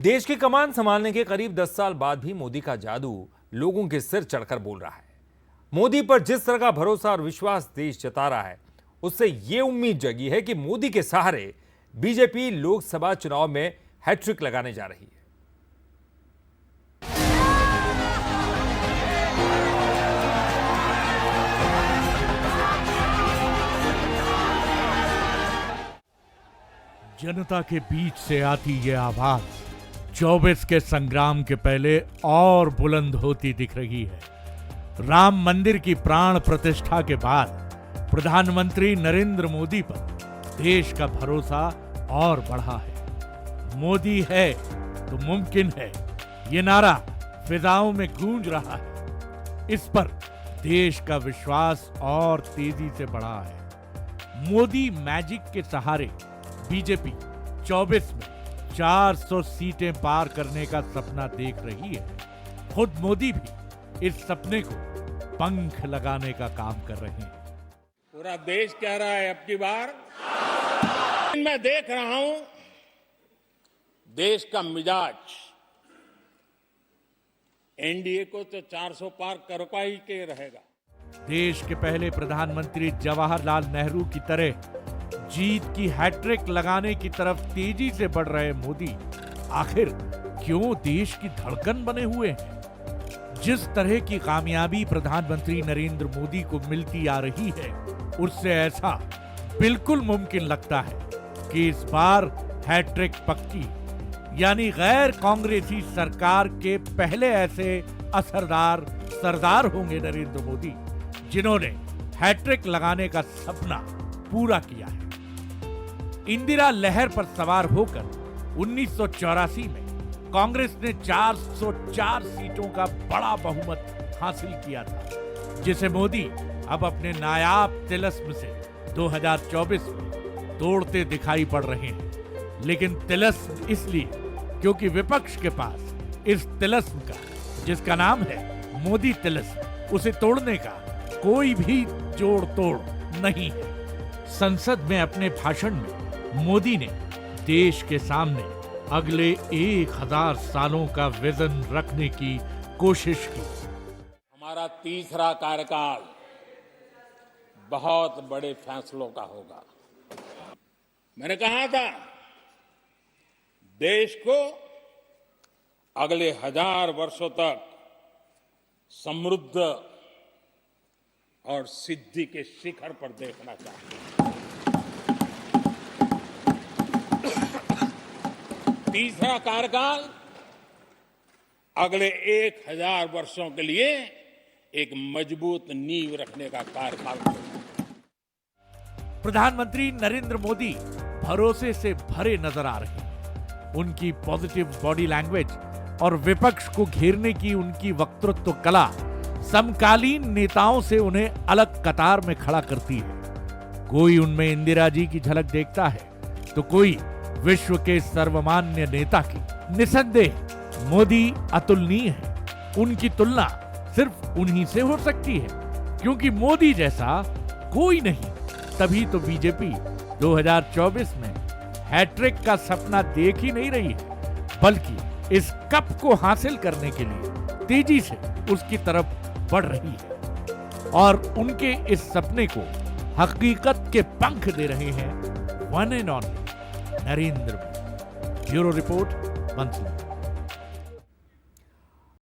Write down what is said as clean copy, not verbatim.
देश की कमान संभालने के करीब 10 साल बाद भी मोदी का जादू लोगों के सिर चढ़कर बोल रहा है। मोदी पर जिस तरह का भरोसा और विश्वास देश जता रहा है, उससे ये उम्मीद जगी है कि मोदी के सहारे बीजेपी लोकसभा चुनाव में हैट्रिक लगाने जा रही है। जनता के बीच से आती ये आवाज 24 के संग्राम के पहले और बुलंद होती दिख रही है। राम मंदिर की प्राण प्रतिष्ठा के बाद प्रधानमंत्री नरेंद्र मोदी पर देश का भरोसा और बढ़ा है। मोदी है तो मुमकिन है, ये नारा फिजाओं में गूंज रहा है। इस पर देश का विश्वास और तेजी से बढ़ा है। मोदी मैजिक के सहारे बीजेपी 24 में 400 सीटें पार करने का सपना देख रही है। खुद मोदी भी इस सपने को पंख लगाने का काम कर रहे हैं। पूरा देश कह रहा है अब की बार मैं देख रहा हूं देश का मिजाज एनडीए को तो 400 पार कर ही के रहेगा। देश के पहले प्रधानमंत्री जवाहरलाल नेहरू की तरह जीत की हैट्रिक लगाने की तरफ तेजी से बढ़ रहे मोदी आखिर क्यों देश की धड़कन बने हुए हैं? जिस तरह की कामयाबी प्रधानमंत्री नरेंद्र मोदी को मिलती आ रही है, उससे ऐसा बिल्कुल मुमकिन लगता है कि इस बार हैट्रिक पक्की, यानी गैर कांग्रेसी सरकार के पहले ऐसे असरदार सरदार होंगे नरेंद्र मोदी, जिन्होंने हैट्रिक लगाने का सपना पूरा किया है। इंदिरा लहर पर सवार होकर 1984 में कांग्रेस ने 404 सीटों का बड़ा बहुमत हासिल किया था, जिसे मोदी अब अपने नायाब तिलिस्म से 2024 में तोड़ते दिखाई पड़ रहे हैं। लेकिन तिलिस्म इसलिए क्योंकि विपक्ष के पास इस तिलिस्म का, जिसका नाम है मोदी तिलिस्म, उसे तोड़ने का कोई भी जोड़ तोड़ नहीं है। संसद में अपने भाषण में मोदी ने देश के सामने अगले 1000 सालों का विजन रखने की कोशिश की। हमारा तीसरा कार्यकाल बहुत बड़े फैसलों का होगा। मैंने कहा था देश को अगले 1000 वर्षों तक समृद्ध और सिद्धि के शिखर पर देखना चाहिए। तीसरा कार्यकाल अगले 1000 वर्षों के लिए एक मजबूत नींव रखने का कार्यकाल होगा। प्रधानमंत्री नरेंद्र मोदी भरोसे से भरे नजर आ रहे हैं। उनकी पॉजिटिव बॉडी लैंग्वेज और विपक्ष को घेरने की उनकी वक्तृत्व कला समकालीन नेताओं से उन्हें अलग कतार में खड़ा करती है। कोई उनमें इंदिरा जी की झलक देखता है तो कोई विश्व के सर्वमान्य नेता की। निसंदेह मोदी अतुलनीय है। उनकी तुलना सिर्फ उन्हीं से हो सकती है, क्योंकि मोदी जैसा कोई नहीं। तभी तो बीजेपी 2024 में हैट्रिक का सपना देख ही नहीं रही है, बल्कि इस कप को हासिल करने के लिए तेजी से उसकी तरफ बढ़ रही है। और उनके इस सपने को हकीकत के पंख दे रहे हैं one and only Narendra Modi. Bureau report, monthly.